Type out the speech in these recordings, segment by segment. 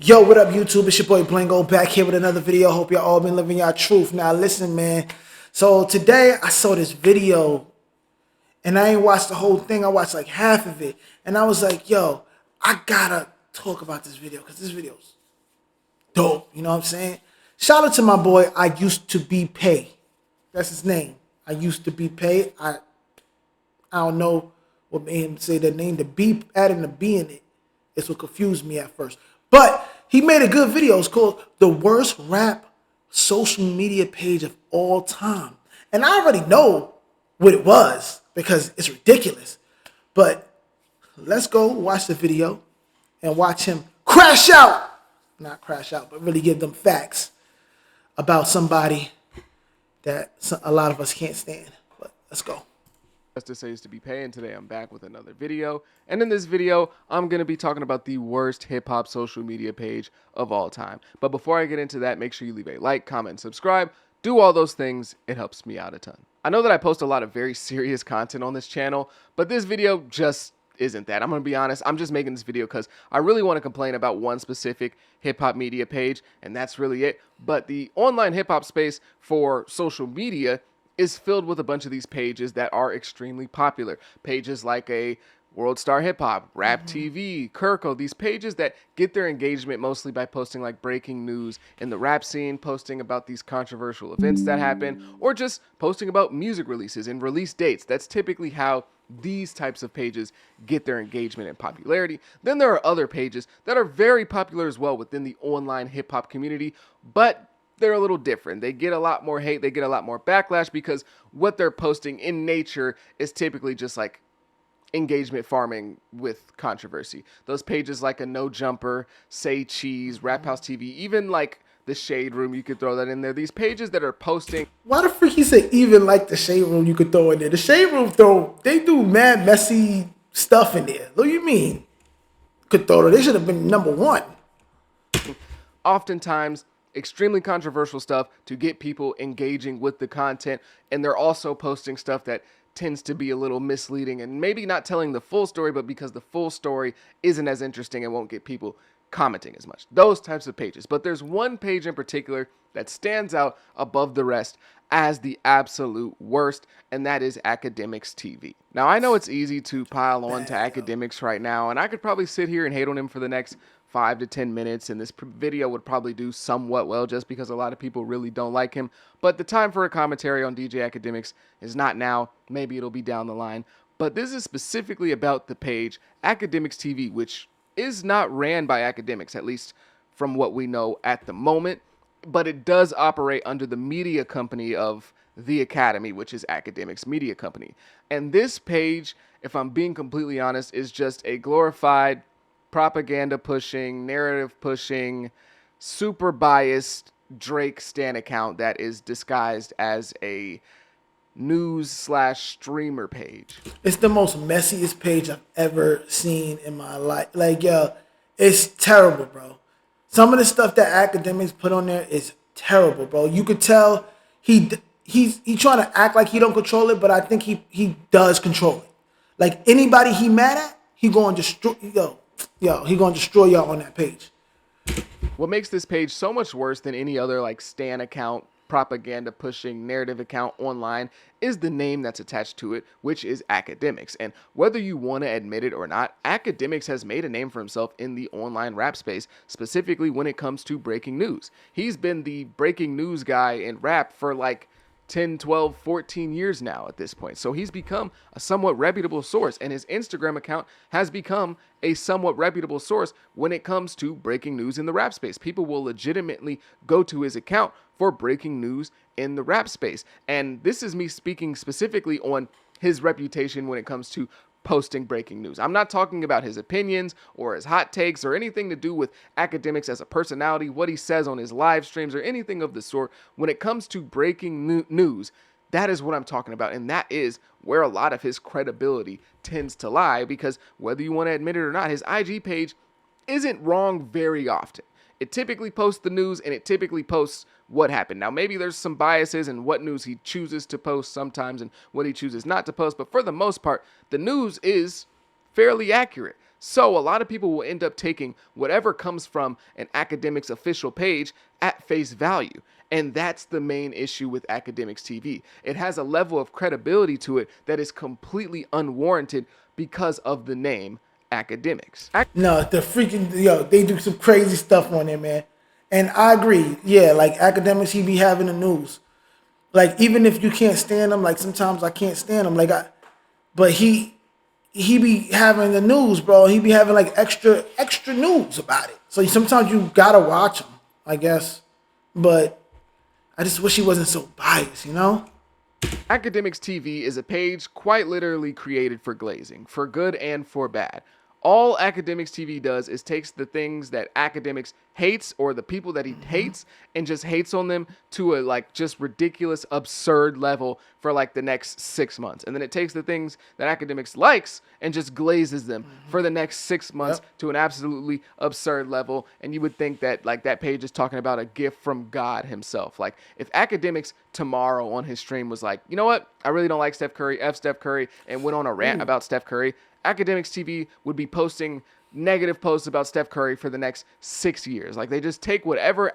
Yo, what up, YouTube? It's your boy Blingo back here with another video. Hope y'all all been living y'all truth. Now, listen, man. So today I saw this video and I ain't watched the whole thing. I watched like half of it. And I was like, yo, I gotta talk about this video because this video's dope. You know what I'm saying? Shout out to my boy, I used to be Pay. That's his name. I used to be Pay. I don't know what made him say that name. The B, adding the B in it is what confused me at first. But he made a good video. It's called The Worst Rap Social Media Page of All Time. And I already know what it was because it's ridiculous. But let's go watch the video and watch him crash out. Not crash out, but really give them facts about somebody that a lot of us can't stand. But let's go. To say is to be paying. Today I'm back with another video, and in this video I'm going to be talking about the worst hip-hop social media page of all time. But before I get into that, make sure you leave a like, comment, subscribe, do all those things. It helps me out a ton. I know that I post a lot of very serious content on this channel, but this video just isn't that. I'm going to be honest, I'm just making this video because I really want to complain about one specific hip-hop media page, and that's really it. But the online hip-hop space for social media is filled with a bunch of these pages that are extremely popular. Pages like a World Star Hip Hop, Rap TV, Kirko, these pages that get their engagement mostly by posting like breaking news in the rap scene, posting about these controversial events that happen, or just posting about music releases and release dates. That's typically how these types of pages get their engagement and popularity. Then there are other pages that are very popular as well within the online hip hop community, but they're a little different. They get a lot more hate. They get a lot more backlash because what they're posting in nature is typically just like engagement farming with controversy. Those pages like a No Jumper, Say Cheese, Rap House TV, even like the Shade Room, you could throw that in there. These pages that are posting. Why the freak he said even like the Shade Room you could throw in there? The Shade Room they do mad messy stuff in there. What do you mean? Could throw it. They should have been number one. Oftentimes extremely controversial stuff to get people engaging with the content, and they're also posting stuff that tends to be a little misleading and maybe not telling the full story, but because the full story isn't as interesting and won't get people commenting as much. Those types of pages. But there's one page in particular that stands out above the rest as the absolute worst, and that is Akademiks TV. Now, I know it's easy to pile on to Akademiks right now, and I could probably sit here and hate on him for the next 5 to 10 minutes, and this video would probably do somewhat well just because a lot of people really don't like him. But the time for a commentary on DJ Akademiks is not now. Maybe it'll be down the line. But this is specifically about the page Akademiks TV, which is not ran by Akademiks, at least from what we know at the moment. But it does operate under the media company of the Academy, which is Akademiks Media Company. And this page, if I'm being completely honest, is just a glorified propaganda pushing, narrative pushing, super biased Drake stan account that is disguised as a news/streamer page. It's the most messiest page I've ever seen in my life. Like, yo, it's terrible, bro. Some of the stuff that Akademiks put on there is terrible, bro. You could tell he's trying to act like he don't control it, but I think he does control it. Like anybody he mad at, he going to destroy he gonna destroy y'all on that page. What makes this page so much worse than any other like stan account, propaganda pushing narrative account online is the name that's attached to it, which is Akademiks. And whether you want to admit it or not, Akademiks has made a name for himself in the online rap space, specifically when it comes to breaking news. He's been the breaking news guy in rap for like 10, 12, 14 years now at this point. So he's become a somewhat reputable source, and his Instagram account has become a somewhat reputable source when it comes to breaking news in the rap space. People will legitimately go to his account for breaking news in the rap space. And this is me speaking specifically on his reputation when it comes to posting breaking news. I'm not talking about his opinions or his hot takes or anything to do with Akademiks as a personality, what he says on his live streams or anything of the sort. When it comes to breaking news, that is what I'm talking about. And that is where a lot of his credibility tends to lie, because whether you want to admit it or not, his IG page isn't wrong very often. It typically posts the news, and it typically posts what happened. Now, maybe there's some biases in what news he chooses to post sometimes and what he chooses not to post, but for the most part, the news is fairly accurate. So a lot of people will end up taking whatever comes from an Akademiks official page at face value. And that's the main issue with Akademiks TV. It has a level of credibility to it that is completely unwarranted because of the name Akademiks. No, the freaking, yo, they do some crazy stuff on there, man. And I agree. Yeah, like Academics, he be having the news. Like, even if you can't stand him, like sometimes I can't stand him. But he be having the news, bro. He be having like extra news about it. So sometimes you gotta watch him, I guess. But I just wish he wasn't so biased, you know? Akademiks TV is a page quite literally created for glazing, for good and for bad. All Akademiks TV does is takes the things that Akademiks hates or the people that he hates and just hates on them to a like just ridiculous, absurd level for like the next 6 months. And then it takes the things that Akademiks likes and just glazes them for the next 6 months to an absolutely absurd level. And you would think that like that page is talking about a gift from God himself. Like if Akademiks tomorrow on his stream was like, you know what? I really don't like Steph Curry, F Steph Curry, and went on a rant about Steph Curry, Akademiks TV would be posting negative posts about Steph Curry for the next 6 years. Like they just take whatever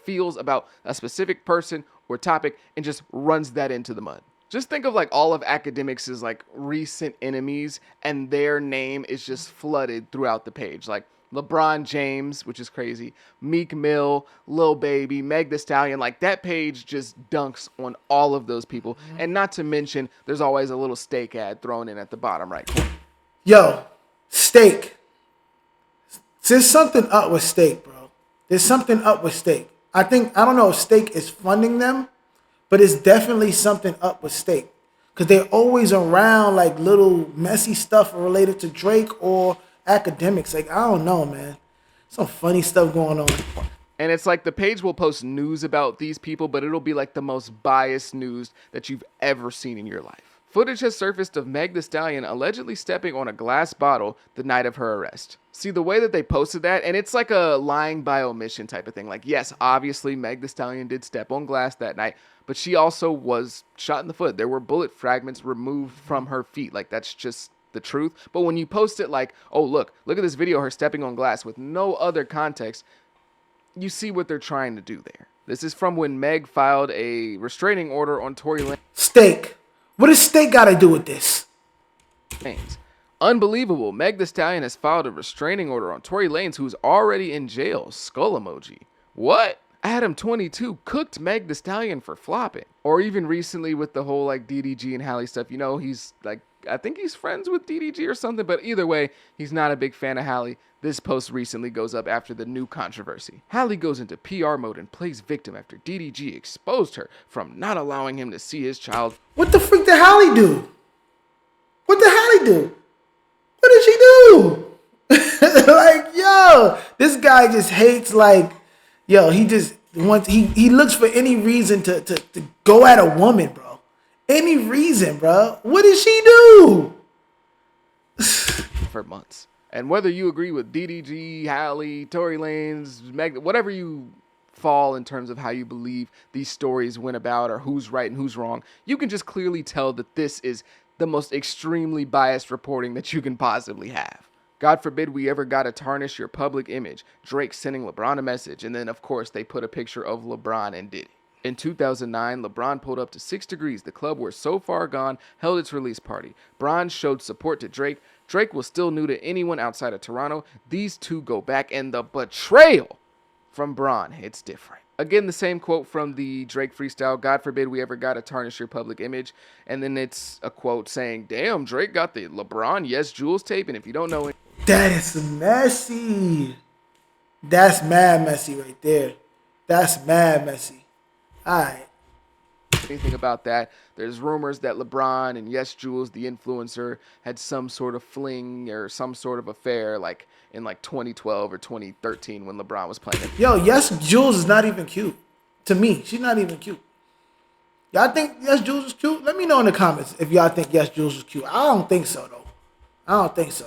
feels about a specific person or topic and just runs that into the mud. Just think of like all of Akademiks' like recent enemies and their name is just flooded throughout the page. Like LeBron James, which is crazy, Meek Mill, Lil Baby, Meg Thee Stallion, like that page just dunks on all of those people. And not to mention, there's always a little steak ad thrown in at the bottom right corner. Yo, Steak. There's something up with Steak, bro. There's something up with Steak. I don't know if Steak is funding them, but it's definitely something up with Steak. Because they're always around like little messy stuff related to Drake or Akademiks. Like, I don't know, man. Some funny stuff going on. And it's like the page will post news about these people, but it'll be like the most biased news that you've ever seen in your life. Footage has surfaced of Meg Thee Stallion allegedly stepping on a glass bottle the night of her arrest. See, the way that they posted that, and it's like a lying by omission type of thing. Like, yes, obviously Meg Thee Stallion did step on glass that night, but she also was shot in the foot. There were bullet fragments removed from her feet. Like, that's just the truth. But when you post it like, oh, look at this video of her stepping on glass with no other context, you see what they're trying to do there. This is from when Meg filed a restraining order on Tory Lanez. Steak. What does Steak got to do with this? Unbelievable. Meg Thee Stallion has filed a restraining order on Tory Lanez, who's already in jail. Skull emoji. What? Adam 22 cooked Meg Thee Stallion for flopping. Or even recently with the whole like DDG and Halle stuff. You know, he's like, I think he's friends with DDG or something, but either way, he's not a big fan of Halle. This post recently goes up after the new controversy. Halle goes into PR mode and plays victim after DDG exposed her from not allowing him to see his child. What the freak did Halle do? What did Halle do? What did she do? Like, yo, this guy just hates, like, yo, he just wants, he looks for any reason to go at a woman, bro. Any reason, bro. What did she do? For months. And whether you agree with DDG, Halle, Tory Lanez, Meg, whatever you fall in terms of how you believe these stories went about or who's right and who's wrong, you can just clearly tell that this is the most extremely biased reporting that you can possibly have. God forbid we ever got to tarnish your public image. Drake sending LeBron a message, and then of course they put a picture of LeBron and Diddy. In 2009, LeBron pulled up to 6 Degrees, the club where So Far Gone held its release party. Bron showed support to Drake. Drake was still new to anyone outside of Toronto. These two go back, and the betrayal from Bron hits different. Again, the same quote from the Drake freestyle, God forbid we ever got to tarnish your public image. And then it's a quote saying, damn, Drake got the LeBron Yes Jules tape, and if you don't know it. That is messy. That's mad messy right there. That's mad messy. All right. Anything about that, there's rumors that LeBron and Yes Jules, the influencer, had some sort of fling or some sort of affair like in like 2012 or 2013 when LeBron was playing it. Yo, Yes Jules is not even cute. To me, she's not even cute. Y'all think Yes Jules is cute? Let me know in the comments if y'all think Yes Jules is cute. I don't think so, though. I don't think so.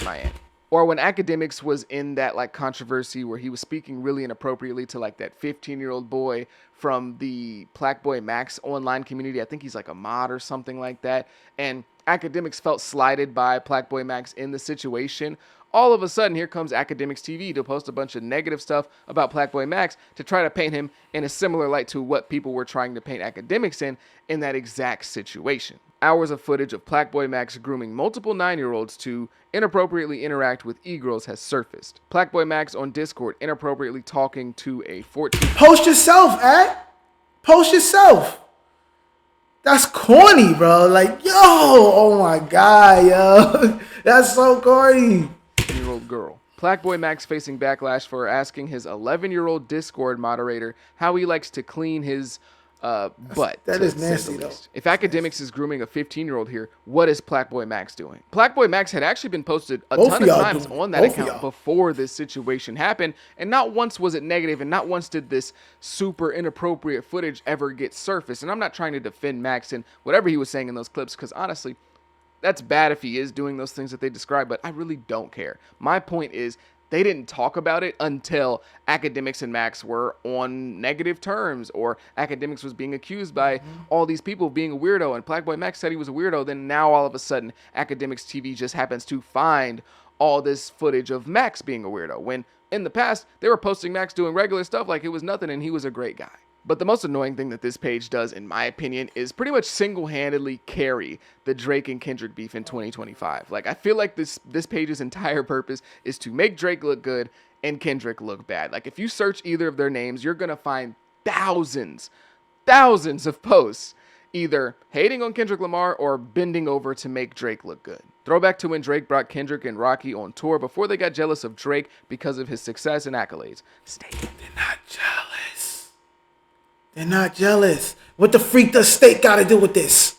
Miami. Or when Akademiks was in that like controversy where he was speaking really inappropriately to like that 15-year-old boy from the Black Boy Max online community. I think he's like a mod or something like that. And Akademiks felt slighted by Plaque Max in the situation. All of a sudden, here comes Akademiks TV to post a bunch of negative stuff about Plaque Max to try to paint him in a similar light to what people were trying to paint Akademiks in that exact situation. Hours of footage of Plaque Max grooming multiple 9-year-olds to inappropriately interact with e-girls has surfaced. Plaque Max on Discord inappropriately talking to a 14... Post yourself, Post yourself. That's corny, bro. Like, yo, oh my God, yo. That's so corny. Year-old girl. Plaque Max facing backlash for asking his 11-year-old Discord moderator how he likes to clean his butt. That is nasty, though. If Akademiks is grooming a 15-year-old here, what is Plaque Max doing? Plaque Max had actually been posted a ton of times on that account before this situation happened, and not once was it negative, and not once did this super inappropriate footage ever get surfaced. And I'm not trying to defend Max and whatever he was saying in those clips, because honestly, that's bad if he is doing those things that they describe, but I really don't care. My point is, they didn't talk about it until Akademiks and Max were on negative terms, or Akademiks was being accused by all these people of being a weirdo, and Plaque Max said he was a weirdo. Then now all of a sudden, Akademiks TV just happens to find all this footage of Max being a weirdo, when in the past, they were posting Max doing regular stuff like it was nothing and he was a great guy. But the most annoying thing that this page does, in my opinion, is pretty much single-handedly carry the Drake and Kendrick beef in 2025. Like, I feel like this page's entire purpose is to make Drake look good and Kendrick look bad. Like, if you search either of their names, you're going to find thousands of posts either hating on Kendrick Lamar or bending over to make Drake look good. Throwback to when Drake brought Kendrick and Rocky on tour before they got jealous of Drake because of his success and accolades. They're not jealous. They're not jealous. What the freak does State got to do with this?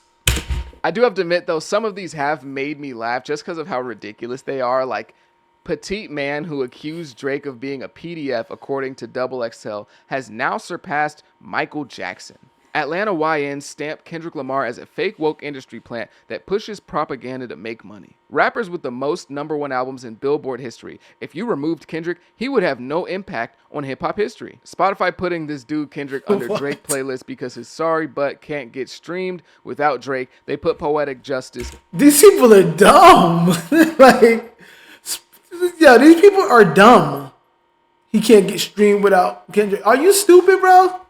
I do have to admit, though, some of these have made me laugh just because of how ridiculous they are. Like, petite man who accused Drake of being a PDF, according to Double XL, has now surpassed Michael Jackson. Atlanta YN stamped Kendrick Lamar as a fake woke industry plant that pushes propaganda to make money. Rappers with the most #1 albums in Billboard history. If you removed Kendrick, he would have no impact on hip-hop history. Spotify putting this dude Kendrick under Drake playlist because his Sorry But can't get streamed without Drake. They put Poetic Justice. These people are dumb. Like, yeah, these people are dumb. He can't get streamed without Kendrick. Are you stupid, bro?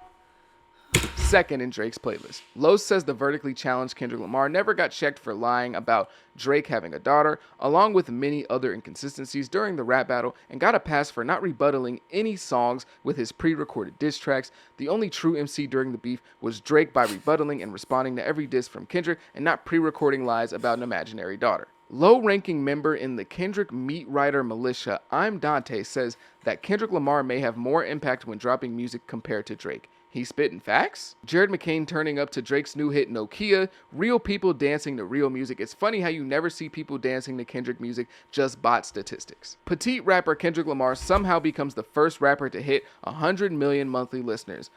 Second in Drake's playlist. Los says the vertically challenged Kendrick Lamar never got checked for lying about Drake having a daughter, along with many other inconsistencies during the rap battle, and got a pass for not rebuttaling any songs with his pre-recorded diss tracks. The only true MC during the beef was Drake by rebuttaling and responding to every diss from Kendrick and not pre-recording lies about an imaginary daughter. Low-ranking member in the Kendrick Meat Writer militia, I'm Dante, says that Kendrick Lamar may have more impact when dropping music compared to Drake. He's spitting facts? Jared McCain turning up to Drake's new hit Nokia, real people dancing to real music. It's funny how you never see people dancing to Kendrick music, just bot statistics. Petite rapper Kendrick Lamar somehow becomes the first rapper to hit 100 million monthly listeners.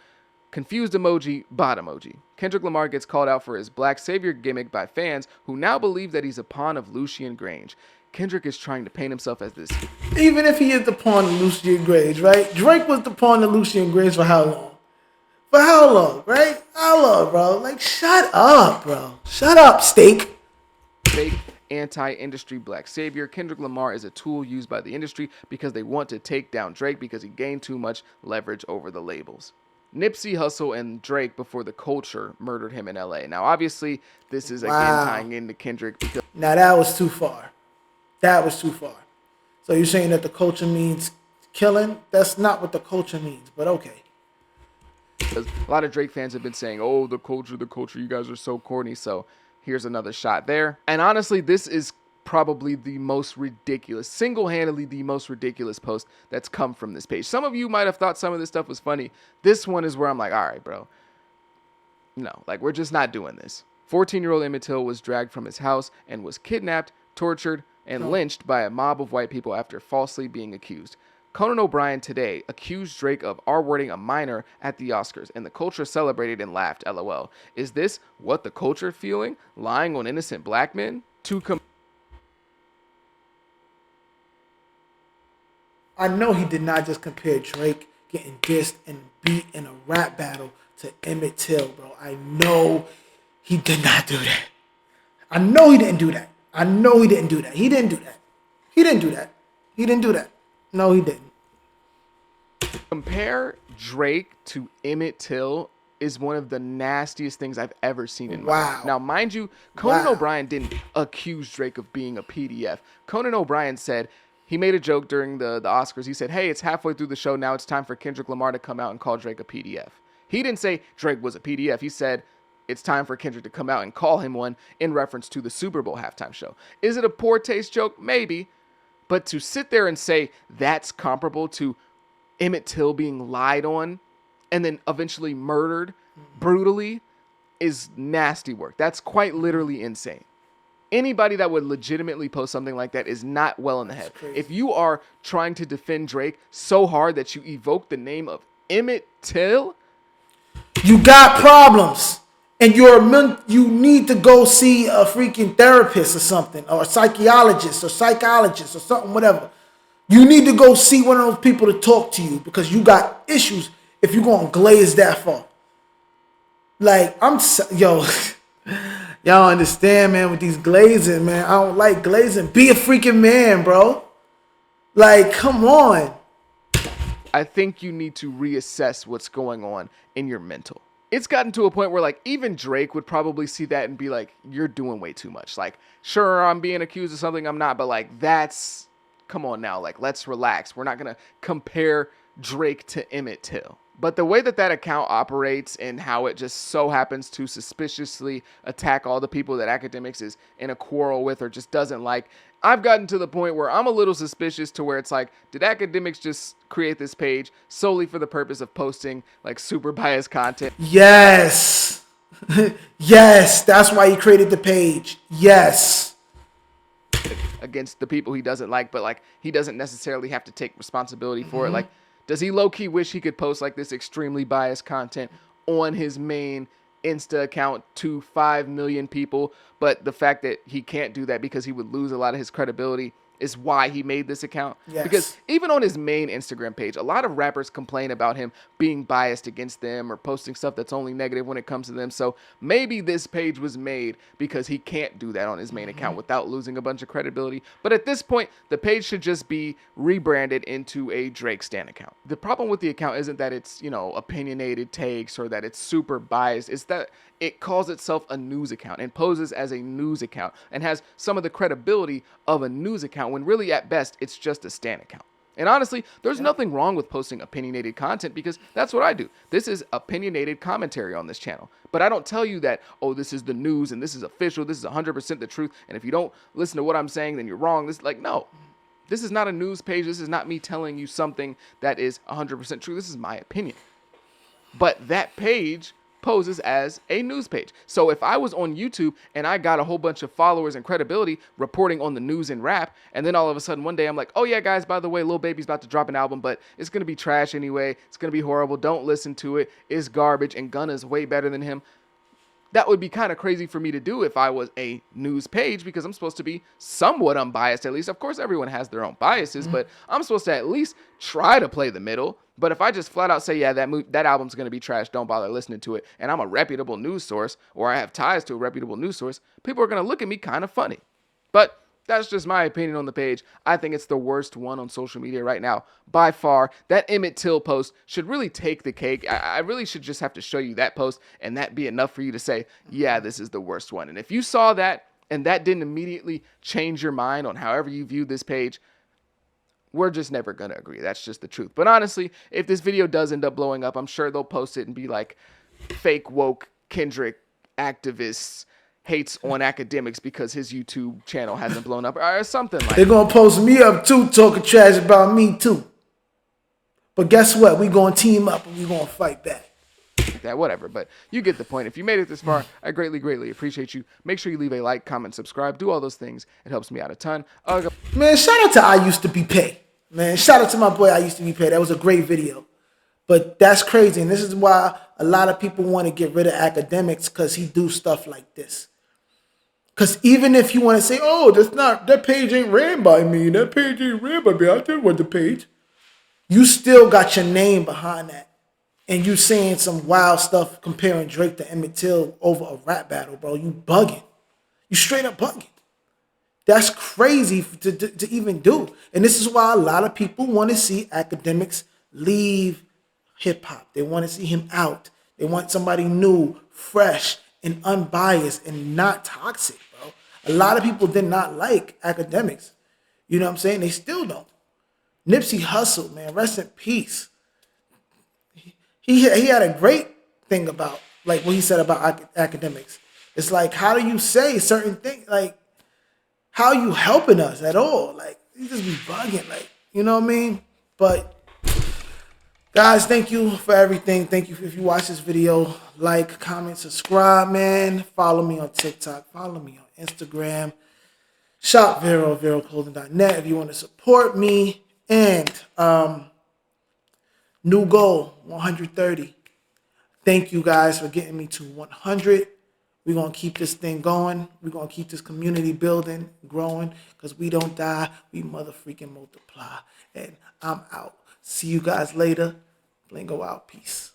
Confused emoji, bot emoji. Kendrick Lamar gets called out for his black savior gimmick by fans who now believe that he's a pawn of Lucian Grange. Kendrick is trying to paint himself as this. Even if he is the pawn of Lucian Grange, right? Drake was the pawn of Lucian Grange for how long? For how long, right? How long, bro? Like, shut up, bro. Shut up, Steak. Fake anti-industry black savior. Kendrick Lamar is a tool used by the industry because they want to take down Drake because he gained too much leverage over the labels. Nipsey Hussle and Drake before the culture murdered him in LA. Now, obviously, this is again tying into Kendrick. Because now, that was too far. That was too far. So you're saying that the culture means killing? That's not what the culture means, but okay. Because a lot of Drake fans have been saying, oh, the culture, you guys are so corny. So here's another shot there. And honestly, this is probably the most ridiculous, single-handedly the most ridiculous post that's come from this page. Some of you might have thought some of this stuff was funny. This one is where I'm like, all right, bro. No, like, we're just not doing this. 14-year-old Emmett Till was dragged from his house and was kidnapped, tortured, and lynched by a mob of white people after falsely being accused. Conan O'Brien today accused Drake of R-wording a minor at the Oscars, and the culture celebrated and laughed, LOL. Is this what the culture feeling? Lying on innocent black men? I know he did not just compare Drake getting dissed and beat in a rap battle to Emmett Till, bro. I know he did not do that. I know he didn't do that. I know he didn't do that. He didn't do that. He didn't do that. He didn't do that. No, he didn't. Compare Drake to Emmett Till is one of the nastiest things I've ever seen in my Wow. life. Now, mind you, Conan Wow. O'Brien didn't accuse Drake of being a PDF. Conan O'Brien said he made a joke during the Oscars. He said, "Hey, it's halfway through the show. Now it's time for Kendrick Lamar to come out and call Drake a PDF." He didn't say Drake was a PDF. He said it's time for Kendrick to come out and call him one in reference to the Super Bowl halftime show. Is it a poor taste joke? Maybe. But to sit there and say that's comparable to Emmett Till being lied on and then eventually murdered brutally is nasty work. That's quite literally insane. Anybody that would legitimately post something like that is not well in the head. Crazy. If you are trying to defend Drake so hard that you evoke the name of Emmett Till, you got problems. And you need to go see a freaking therapist or something, or a psychologist or something, whatever. You need to go see one of those people to talk to you because you got issues if you're going to glaze that far. Like, y'all understand, man, with these glazing, man. I don't like glazing. Be a freaking man, bro. Like, come on. I think you need to reassess what's going on in your mental. It's gotten to a point where, like, even Drake would probably see that and be like, you're doing way too much. Like, sure, I'm being accused of something I'm not, but, like, come on now. Like, let's relax. We're not going to compare Drake to Emmett Till. But the way that account operates and how it just so happens to suspiciously attack all the people that Akademiks is in a quarrel with or just doesn't like, I've gotten to the point where I'm a little suspicious to where it's like, did Akademiks just create this page solely for the purpose of posting like super biased content? Yes. Yes, that's why he created the page. Yes. Against the people he doesn't like, but like he doesn't necessarily have to take responsibility for it. Like, does he low-key wish he could post like this extremely biased content on his main Insta account to 5 million people? But the fact that he can't do that because he would lose a lot of his credibility is why he made this account. Yes. Because even on his main Instagram page, a lot of rappers complain about him being biased against them or posting stuff that's only negative when it comes to them. So maybe this page was made because he can't do that on his main account without losing a bunch of credibility. But at this point, the page should just be rebranded into a Drake Stan account. The problem with the account isn't that it's, opinionated takes or that it's super biased. It's that it calls itself a news account and poses as a news account and has some of the credibility of a news account when really at best it's just a Stan account. And honestly, there's nothing wrong with posting opinionated content because that's what I do. This is opinionated commentary on this channel. But I don't tell you that, oh, this is the news and this is official, this is 100% the truth, and if you don't listen to what I'm saying, then you're wrong. No. This is not a news page. This is not me telling you something that is 100% true. This is my opinion. But that page poses as a news page. So if I was on YouTube and I got a whole bunch of followers and credibility reporting on the news and rap, and then all of a sudden one day I'm like, oh yeah, guys, by the way, Lil Baby's about to drop an album, but it's going to be trash anyway. It's going to be horrible. Don't listen to it. It's garbage, and Gunna's way better than him. That would be kind of crazy for me to do if I was a news page because I'm supposed to be somewhat unbiased at least. Of course, everyone has their own biases, but I'm supposed to at least try to play the middle. But if I just flat out say, yeah, that album's going to be trash, don't bother listening to it, and I'm a reputable news source or I have ties to a reputable news source, people are going to look at me kind of funny. But that's just my opinion on the page. I think it's the worst one on social media right now. By far, that Emmett Till post should really take the cake. I really should just have to show you that post and that be enough for you to say, yeah, this is the worst one. And if you saw that and that didn't immediately change your mind on however you view this page, we're just never going to agree. That's just the truth. But honestly, if this video does end up blowing up, I'm sure they'll post it and be like, fake woke Kendrick activists hates on Akademiks because his YouTube channel hasn't blown up or something like that. They're going to post me up too, talking trash about me too. But guess what? We're going to team up and we're going to fight back. That, whatever, but you get the point. If you made it this far, I greatly appreciate you. Make sure you leave a like, comment, subscribe, do all those things. It helps me out a ton. Man, shout out to I Used to Be Paid. Man, shout out to my boy I Used to Be Paid. That was a great video. But that's crazy, and this is why a lot of people want to get rid of Akademiks, because he do stuff like this. Because even if you want to say, oh, that page ain't ran by me, that page ain't ran by me, I didn't want the page, you still got your name behind that. And you saying some wild stuff comparing Drake to Emmett Till over a rap battle, bro. You bugging. You straight up bugging. That's crazy to even do. And this is why a lot of people want to see Akademiks leave hip hop. They want to see him out. They want somebody new, fresh, and unbiased and not toxic, bro. A lot of people did not like Akademiks. You know what I'm saying? They still don't. Nipsey Hussle, man, rest in peace. He had a great thing about, like, what he said about Akademiks. It's like, how do you say certain things? Like, how are you helping us at all? Like, you just be bugging, like, you know what I mean? But, guys, thank you for everything. Thank you if you watch this video. Like, comment, subscribe, man. Follow me on TikTok. Follow me on Instagram. Shop VeroClothing.net if you want to support me. And new goal, 130. Thank you guys for getting me to 100. We're going to keep this thing going. We're going to keep this community building, growing, because we don't die. We motherfreaking multiply. And I'm out. See you guys later. Blingo out. Peace.